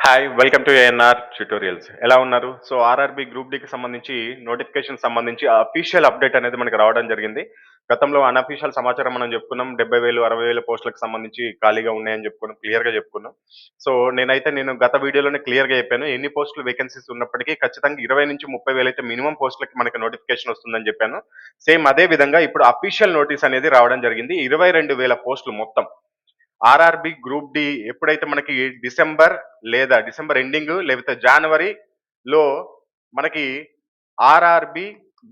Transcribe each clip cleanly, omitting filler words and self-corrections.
Hi! Welcome to ANR tutorials. ఎలా ఉన్నారు? So, RRB group డీకి సంబంధించి నోటిఫికేషన్ సంబంధించి అఫీషియల్ అప్డేట్ అనేది మనకు రావడం జరిగింది. గతంలో అనఫీషియల్ సమాచారం మనం చెప్పుకున్నాం. 70,000, 60,000 పోస్టులకు సంబంధించి ఖాళీగా ఉన్నాయని చెప్పుకున్నాం. క్లియర్‌గా చెప్పుకున్నాం. సో, నేను గత వీడియోలోనే క్లియర్‌గా చెప్పాను. ఎన్ని పోస్టులు వేకెన్సీస్ ఉన్నప్పటికీ ఖచ్చితంగా 20,000-30,000 అయితే మినిమమ్ పోస్టులకి మనకి నోటిఫికేషన్ వస్తుందని చెప్పాను. సేమ్ అదే విధంగా ఇప్పుడు అఫీషియల్ నోటీస్ అనేది రావడం జరిగింది. 22,000 పోస్టులు మొత్తం. ఆర్ఆర్‌బీ గ్రూప్ డి ఎప్పుడైతే మనకి డిసెంబర్ ఎండింగ్ లేకపోతే జనవరిలో మనకి ఆర్ఆర్‌బీ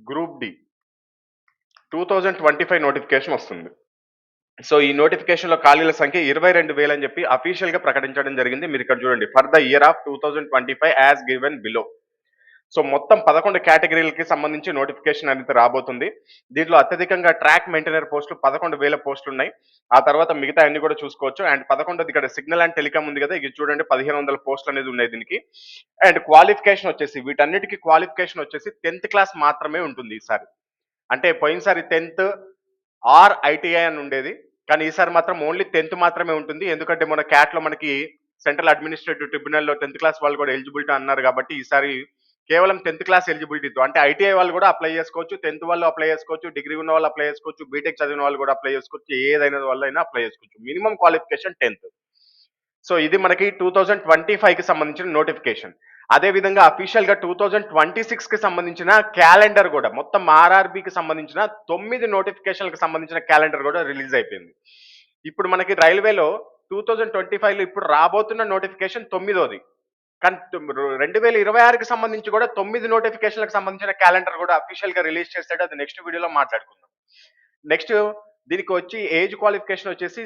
గ్రూప్ డి 2025 నోటిఫికేషన్ వస్తుంది. సో, ఈ నోటిఫికేషన్‌లో ఖాళీల సంఖ్య 22,000 అని చెప్పి అఫీషియల్‌గా ప్రకటించడం జరిగింది. మీరిక్కడ చూడండి. For the year of 2025 as given below. So, మొత్తం 11 కేటగిరీలకి సంబంధించి నోటిఫికేషన్ అనేది రాబోతుంది. దీంట్లో అత్యధికంగా ట్రాక్ మెయింటైనర్ పోస్టులు 11,000 పోస్టులున్నాయి. ఆ తర్వాత మిగతా అన్ని కూడా చూసుకోవచ్చు. అండ్ 11ది ఇక్కడ సిగ్నల్ అండ్ టెలికామ్ ఉంది కదా! ఇది చూడండి 1,500 పోస్టులు అనేది ఉన్నాయి దీనికి. అండ్ క్వాలిఫికేషన్ వచ్చేసి వీటన్నిటికి క్వాలిఫికేషన్ వచ్చేసి 10థ్ క్లాస్ మాత్రమే ఉంటుంది ఈసారి. అంటే పోయినసారి 10థ్ ఆర్ ఐటీఐ అని ఉండేది. కానీ ఈసారి మాత్రం ఓన్లీ 10థ్ మాత్రమే ఉంటుంది. ఎందుకంటే మన క్యాట్‌లో మనకి సెంట్రల్ అడ్మినిస్ట్రేటివ్ ట్రిబ్యునల్‌లో 10థ్ క్లాస్ వాళ్ళు కూడా ఎలిజిబిలిటీ అన్నారు కాబట్టి ఈసారి కేవలం 10థ్ క్లాస్ ఎలిజిబిలిటీతో అంటే ఐటీఐ వాళ్ళు కూడా అప్లై చేసుకోవచ్చు. 10థ్ వాళ్ళు అప్లై చేసుకోవచ్చు. డిగ్రీ ఉన్న వాళ్ళు అప్లై చేసుకోవచ్చు. బీటెక్ చదివిన వాళ్ళు కూడా అప్లై చేసుకోవచ్చు. ఏదైనా వాళ్ళైనా అప్లై చేసుకోవచ్చు. మినిమమ్ క్వాలిఫికేషన్ 10థ్. సో, ఇది మనకి 2025కి సంబంధించిన నోటిఫికేషన్. అదే విధంగా అఫీషియల్‌గా 2026కి సంబంధించిన క్యాలెండర్ గూడా మొత్తం ఆర్ఆర్‌బీకి సంబంధించిన 9 నోటిఫికేషన్‌లకు సంబంధించిన క్యాలెండర్ గూడా రిలీజ్ అయిపోయింది. ఇప్పుడు మనకి రైల్వేలో 2025లో ఇప్పుడు రాబోతున్న నోటిఫికేషన్ తొమ్మిదోది. కానీ 2026కి సంబంధించి కూడా 9 నోటిఫికేషన్‌లకు సంబంధించిన క్యాలెండర్ గూడా అఫీషియల్‌గా రిలీజ్ చేసాడు. అది నెక్స్ట్ వీడియోలో మాట్లాడుకుందాం. నెక్స్ట్ దీనికి వచ్చి ఏజ్ క్వాలిఫికేషన్ వచ్చేసి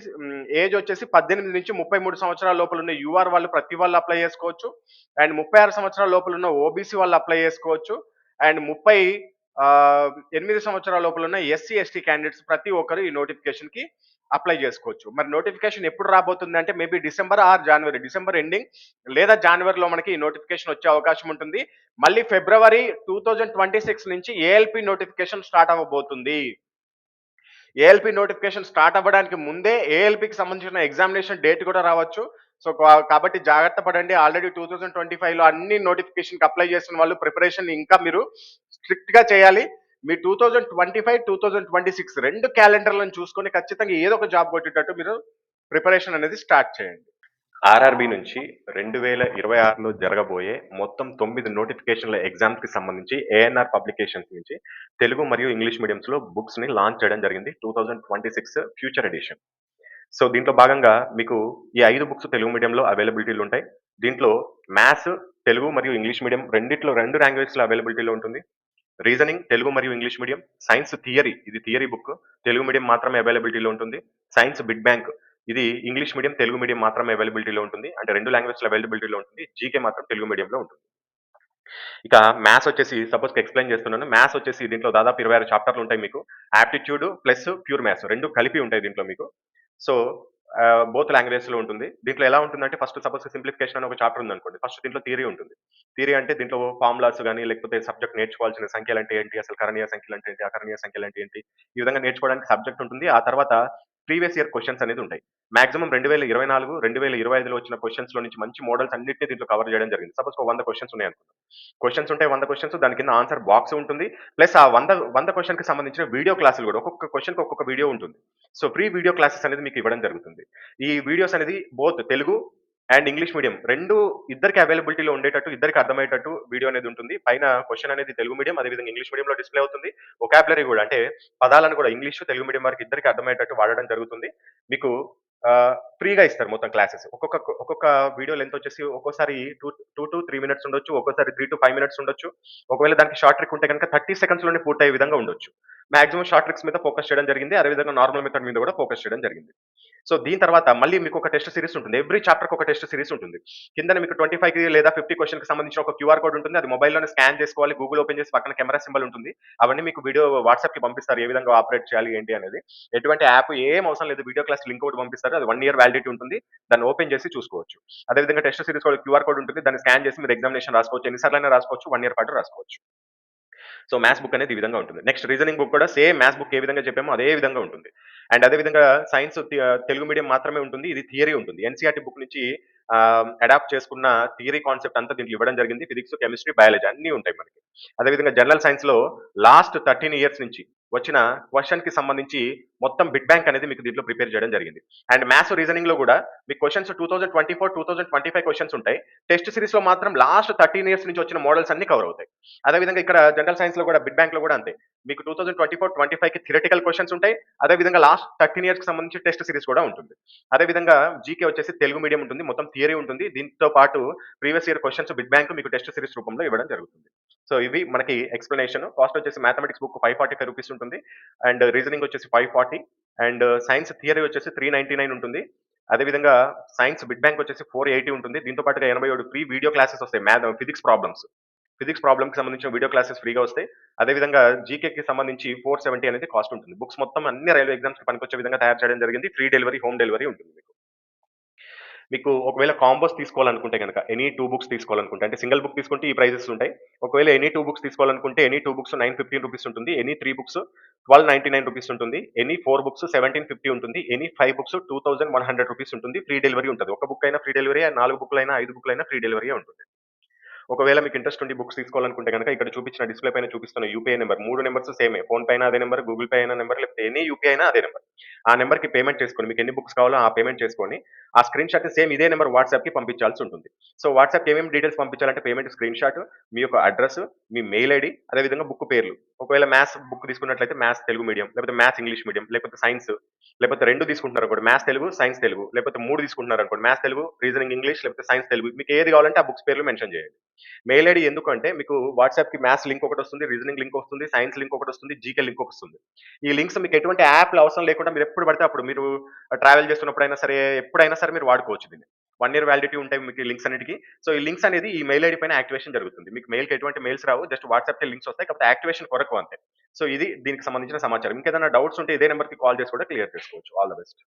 ఏజ్ వచ్చేసి 18-33 సంవత్సరాల లోపల ఉన్న యూఆర్ వాళ్ళు ప్రతి వాళ్ళు అప్లై చేసుకోవచ్చు. అండ్ 36 సంవత్సరాల లోపల ఉన్న ఓబీసీ వాళ్ళు అప్లై చేసుకోవచ్చు. అండ్ 8 సంవత్సరాల లోపల ఉన్న ఎస్సీ, ఎస్టీ క్యాండిడేట్స్ ప్రతి ఒక్కరు ఈ నోటిఫికేషన్‌కి అప్లై చేసుకోవచ్చు. మరి నోటిఫికేషన్ ఎప్పుడు రాబోతుంది అంటే maybe December or January. December ending లేదా జనవరిలో మనకి ఈ నోటిఫికేషన్ వచ్చే అవకాశం ఉంటుంది. మళ్ళీ ఫిబ్రవరి 2026 నుంచి ఏఎల్‌పీ నోటిఫికేషన్ స్టార్ట్ అవ్వబోతుంది. ఏఎల్‌పీ నోటిఫికేషన్ స్టార్ట్ అవ్వడానికి ముందే ఏఎల్‌పీకి సంబంధించిన ఎగ్జామినేషన్ డేట్ కూడా రావచ్చు. సో, కాబట్టి జాగ్రత్త పడండి. ఆల్రెడీ 2025లో అన్ని నోటిఫికేషన్‌కి అప్లై చేసిన వాళ్ళు ప్రిపరేషన్ ఇంకా మీరు స్ట్రిక్ట్‌గా చేయాలి. మీ 2025, 2026 2 క్యాలెండర్‌లను చూసుకొని ఖచ్చితంగా ఏదో ఒక జాబ్ కొట్టేటట్టు మీరు ప్రిపరేషన్ అనేది స్టార్ట్ చేయండి. ఆర్ఆర్‌బీ నుంచి 2026లో జరగబోయే మొత్తం 9 నోటిఫికేషన్‌ల ఎగ్జామ్స్‌కి సంబంధించి ఏఎన్ఆర్ పబ్లికేషన్స్ నుంచి తెలుగు మరియు ఇంగ్లీష్ మీడియమ్స్‌లో బుక్స్‌ని లాంచ్ చేయడం జరిగింది. 2026 ఫ్యూచర్ ఎడిషన్. సో, దీంట్లో భాగంగా మీకు ఈ 5 బుక్స్ తెలుగు మీడియంలో అవైలబిలిటీలో ఉంటాయి. దీంట్లో మ్యాథ్స్, తెలుగు మరియు ఇంగ్లీష్ మీడియం రెండిట్లో 2 లాంగ్వేజ్‌లో అవైలబిలిటీలో ఉంటుంది. రీజనింగ్ తెలుగు మరియు ఇంగ్లీష్ మీడియం. సైన్స్ థియరీ ఇది థియరీ బుక్. తెలుగు మీడియం మాత్రమే అవైలబిలిటీలో ఉంటుంది. సైన్స్ బిగ్ బ్యాంక్ ఇది ఇంగ్లీష్ మీడియం, తెలుగు మీడియం మాత్రమే అవైలబిలిటీలో ఉంటుంది. అంటే 2 లాంగ్వేజ్‌లో అవైలబిలిటీలో ఉంటుంది. జీకే మాత్రం తెలుగు మీడియంలో ఉంటుంది. ఇక మ్యాథ్స్ వచ్చేసి సపోజ్‌కి ఎక్స్‌ప్లెయిన్ చేస్తున్నాను. మ్యాథ్స్ వచ్చేసి దీంట్లో దాదాపు 26 చాప్టర్‌లు ఉంటాయి మీకు. యాప్టిట్యూడ్ ప్లస్ ప్యూర్ మ్యాథ్స్ 2 కలిపి ఉంటాయి దీంట్లో మీకు. సో, బోత్ లాంగ్వేజెస్‌లో ఉంటుంది. దీంట్లో ఎలా ఉంటుందంటే ఫస్ట్ సపోజ్ సింప్లిఫికేషన్ అని ఒక చాప్టర్ ఉందనుకోండి. ఫస్ట్ దీంట్లో థియరీ ఉంటుంది. థియరీ అంటే దీంట్లో ఫార్ములాస్ గాని, లేకపోతే సబ్జెక్ట్ నేర్చుకోవాల్సిన సంఖ్యలంటే ఏంటి? అసలు కరణీయ సంఖ్యలంటే ఏంటి? అకరణీయ సంఖ్యలంటే ఏంటి? ఈ విధంగా నేర్చుకోవడానికి సబ్జెక్ట్ ఉంటుంది. ఆ తర్వాత ప్రీవియస్ ఇయర్ క్వెషన్స్ అనేది ఉంటాయి. మాక్సిమం 2024, 2025లో వచ్చిన క్వెషన్స్‌లో నుంచి మంచి మోడల్స్ అన్నిటిని దీంట్లో కవర్ చేయడం జరిగింది. సపోజ్ ఒక 100 క్వెషన్స్ ఉన్నాయనుకుందాం. క్వెషన్స్ ఉంటాయి 100 క్వెషన్స్ దాని కింద ఆన్సర్ బాక్స్ ఉంటుంది. ప్లస్ ఆ 100 క్వెషన్‌కి సంబంధించిన వీడియో క్లాసులు కూడా ఒక్కొక్క క్వెషన్‌కి ఒక్కొక్క వీడియో ఉంటుంది. సో, ఫ్రీ వీడియో క్లాసెస్ అనేది మీకు ఇవ్వడం జరుగుతుంది. ఈ వీడియోస్ అనేది both Telugu and English medium ఇద్దరికి అవైలబిలిటీలో ఉండేటట్టు, ఇద్దరికి అర్థమయ్యేటట్టు వీడియో అనేది ఉంటుంది. పైన క్వెషన్ అనేది తెలుగు మీడియం, అదేవిధంగా ఇంగ్లీష్ మీడియంలో డిస్‌ప్లే అవుతుంది. వొకాబులరీ కూడా అంటే పదాలను కూడా ఇంగ్లీష్, తెలుగు మీడియం వారికి ఇద్దరికి అర్థమయ్యేటట్టు వాడడం జరుగుతుంది. మీకు ఫ్రీగా ఇస్తారు మొత్తం క్లాసెస్. ఒక్కొక్క వీడియో లెంత్ వచ్చేసి ఒక్కోసారి 2-3 మినిట్స్ ఉండొచ్చు. ఒక్కోసారి 3-5 మినిట్స్ ఉండొచ్చు. ఒకవేళ దానికి షార్ట్ ట్రిక్ ఉంటే గనుక 30 సెకండ్స్‌లోనే పూర్తయ్యే విధంగా ఉండొచ్చు. మాక్సిమం షార్ట్ ట్రిక్స్ మీద ఫోకస్ చేయడం జరిగింది. అదేవిధంగా నార్మల్ మెథడ్ మీద కూడా ఫోకస్ చేయడం జరిగింది. సో, దీని తర్వాత మళ్ళీ మీకు ఒక టెస్ట్ సిరీస్ ఉంటుంది. ఎవ్రీ చాప్టర్‌కి ఒక టెస్ట్ సిరీస్ ఉంటుంది. కిందన మీకు 25కి లేదా 50 క్వెషన్‌కి సంబంధించిన ఒక క్యూఆర్ కోడ్ ఉంటుంది. అది మొబైల్‌లోనే స్కాన్ చేసుకోవాలి. గూగుల్ ఓపెన్ చేసి పక్కన కెమెరా సింబల్ ఉంటుంది. అవన్నీ మీకు వీడియో వాట్సాప్‌కి పంపిస్తారు. ఏ విధంగా ఆపరేట్ చేయాలి ఏంటి అనేది. ఎటువంటి యాప్ ఏం అవసరం లేదు. వీడియో క్లాస్ లింక్ ఒకటి పంపిస్తారు. అది 1 ఇయర్ వాలిడిటీ ఉంటుంది. దాన్ని ఓపెన్ చేసి చూసుకోవచ్చు. అదేవిధంగా టెస్ట్ సిరీస్ కూడా క్యూఆర్ కోడ్ ఉంటుంది. దాన్ని స్కాన్ చేసి మీరు ఎగ్జామినేషన్ రాసుకోవచ్చు. ఎన్ని సార్లైనా రాసుకోవచ్చు. 1 ఇయర్ పాటు రాసుకోవచ్చు. సో, మ్యాథ్స్ బుక్ అనేది ఈ విధంగా ఉంటుంది. నెక్స్ట్ రీజనింగ్ బుక్ కూడా సేమ్ మ్యాథ్స్ బుక్ ఏ విధంగా చెప్పామో అదే విధంగా ఉంటుంది. అండ్ అదే విధంగా సైన్స్ తెలుగు మీడియం మాత్రమే ఉంటుంది. ఇది థియరీ ఉంటుంది. ఎన్‌సీఈఆర్‌టీ బుక్ నుంచి అడాప్ట్ చేసుకున్న థియరీ కాన్సెప్ట్ అంతా దీంట్లో ఇవ్వడం జరిగింది. ఫిజిక్స్, కెమిస్ట్రీ, బయాలజీ అన్నీ ఉంటాయి మనకి. అదేవిధంగా జనరల్ సైన్స్‌లో లాస్ట్ 13 ఇయర్స్ నుంచి వచ్చిన క్వెషన్‌కి సంబంధించి మొత్తం బిట్ బ్యాంక్ అనేది మీకు దీంట్లో ప్రిపేర్ చేయడం జరిగింది. అండ్ మ్యాథ్స్, రీజనింగ్‌లో గూడా మీకు క్వెషన్స్ 2024, 2025 క్వెషన్స్ ఉంటాయి. టెస్ట్ సీరీస్‌లో మాత్రం లాస్ట్ 13 ఇయర్స్ నుంచి వచ్చిన మోడల్స్ అన్నీ కవర్ అవుతాయి. అదేవిధంగా ఇక్కడ జనరల్ సైన్స్‌లో గూడా బిట్ బ్యాంక్‌లో గూడా అంతే. మీకు 2024, 25కి థియరిటికల్ క్వెషన్స్ ఉంటాయి. అదేవిధంగా లాస్ట్ 13 ఇయర్స్‌కి సంబంధించి టెస్ట్ సీరీస్ కూడా ఉంటుంది. అదేవిధంగా జీకే వచ్చేసి తెలుగు మీడియం ఉంటుంది. మొత్తం థియరీ ఉంటుంది. దీంతో పాటు previous year questions bit bank మీకు టెస్ట్ సీరీస్ రూపంలో ఇవ్వడం జరుగుతుంది. సో ఇవి మనకి ఎక్స్‌ప్లనేషన్. కాస్ట్ వచ్చేసి మ్యాథమెటిక్స్ బుక్ రూ. 545 ఉంటుంది. అండ్ రీజనింగ్ వచ్చేసి 540 అండ్ సైన్స్ థియరీ వచ్చేసి 399 ఉంటుంది. అదేవిధంగా సైన్స్ బిట్ బ్యాంక్ వచ్చేసి 480 ఉంటుంది. దీంతో పాటుగా 87 ఫ్రీ వీడియో క్లాసెస్ వస్తాయి. Physics problems. ఫిజిక్స్ ప్రాబ్లమ్‌కి సంబంధించిన వీడియో క్లాసెస్ ఫ్రీగా వస్తాయి. అదేవిధంగా జీకేకి సంబంధించి 470 అనేది కాస్ట్ ఉంటుంది. బుక్స్ మొత్తం అన్ని రైల్వే ఎగ్జామ్స్‌కి పనికొచ్చే విధంగా తయారు చేయడం జరిగింది. ఫ్రీ డెలివరీ, హోమ్ డెలివరీ ఉంటుంది మీకు. మీకు ఒకవేళ కాంబోస్ తీసుకోవాలనుకుంటే గనక ఎనీ 2 బుక్స్ తీసుకోవాలనుకుంటే అంటే సింగిల్ బుక్ తీసుకుంటే ఈ ప్రైజెస్ ఉంటాయి. ఒకవేళ ఎనీ 2 బుక్స్ తీసుకోవాలనుకుంటే ఎనీ 2 బుక్స్ ₹915 ఉంటుంది. ఎనీ 3 బుక్స్ ₹1299 ఉంటుంది. ఎనీ 4 బుక్స్ ₹1750 ఉంటుంది. ఎనీ 5 బుక్స్ ₹2100 ఉంటుంది. ఫ్రీ డెలివరీ ఉంటది. ఒక బుక్ అయినా ఫ్రీ డెలివరీ, 4 బుక్‌లైనా, 5 బుక్‌లైనా ఫ్రీ డెలివరీయే ఉంటుంది. ఒకవేళ మీకు ఇంట్రెస్ట్ ఉండి బుక్స్ తీసుకోవాలనుకుంటే గనక ఇక్కడ చూపించిన డిస్‌ప్లే పైన చూపిస్తున్న యూపీఐ నంబర్ 3 నంబర్స్ సేమే. ఫోన్‌పే అయినా అదే నంబర్, గూగుల్ పే అయినా నంబర్ లేకపోతే ఎనీ యూపీఐ అయినా అదే నంబర్. ఆ నంబర్‌కి పేమెంట్ చేసుకొని మీకు ఎన్ని బుక్స్ కావాలో ఆ పేమెంట్ చేసుకొని, ఆ స్క్రీన్ షాట్‌ని సేమ్ ఇదే నంబర్ వాట్సాప్‌కి పంపించాల్సి ఉంటుంది. సో వాట్సాప్‌కి ఏమేమి డీటెయిల్స్ పంపించాలంటే పేమెంట్ స్క్రీన్ షాట్, మీ యొక్క అడ్రెస్, మీ మెయిల్ ఐడీ, అదేవిధంగా బుక్ పేర్లు. ఒకవేళ మ్యాథ్స్ బుక్ తీసుకున్నట్లయితే మ్యాథ్స్ తెలుగు మీడియం, లేకపోతే మ్యాథ్స్ ఇంగ్లీష్ మీడియం, లేకపోతే సైన్స్, లేకపోతే 2 తీసుకుంటున్నారనుకోండి మ్యాథ్స్ తెలుగు, సైన్స్ తెలుగు, లేకపోతే 3 తీసుకుంటున్నారనుకోండి మ్యాథ్స్ తెలుగు, రీజనింగ్ ఇంగ్లీష్, లేకపోతే సైన్స్ తెలుగు. మీకు ఏది కావాలంటే ఆ బుక్స్ పేర్లు మెన్షన్ చేయండి. మెయిల్ ఐడీ ఎందుకంటే మీకు వాట్సాప్‌కి మ్యాథ్స్ లింక్ ఒకటొస్తుంది, రీజనింగ్ లింక్ వస్తుంది, సైన్స్ లింక్ ఒకటొస్తుంది, జీకే లింక్ ఒకటొస్తుంది. ఈ లింక్స్ మీకు ఎటువంటి యాప్‌లు అవసరం లేకుండా మీరు ఎప్పుడు పడితే అప్పుడు మీరు ట్రావెల్ చేస్తున్నప్పుడైనా సరే, ఎప్పుడైనా సరే మీరు వాడుకోవచ్చు దీన్ని. 1 ఇయర్ వాలిడిటీ ఉంటాయి మీకు ఈ లింక్స్ అన్నిటికి. సో ఈ లింక్స్ అనేది ఈ మెయిల్ ఐడీ పైన యాక్టివేషన్ జరుగుతుంది. మీకు మెయిల్‌కి ఎటువంటి మెయిల్స్ రావు. జస్ట్ వాట్సాప్‌కే లింక్స్ వస్తాయి. కాకపోతే యాక్టివేషన్ కొరకు అంతే. సో ఇది దీనికి సంబంధించిన సమాచారం. ఇంకేదైనా డౌట్స్ ఉంటే ఇదే నంబర్‌కి కాల్ చేసి కూడా క్లియర్ చేసుకోవచ్చు. All the best.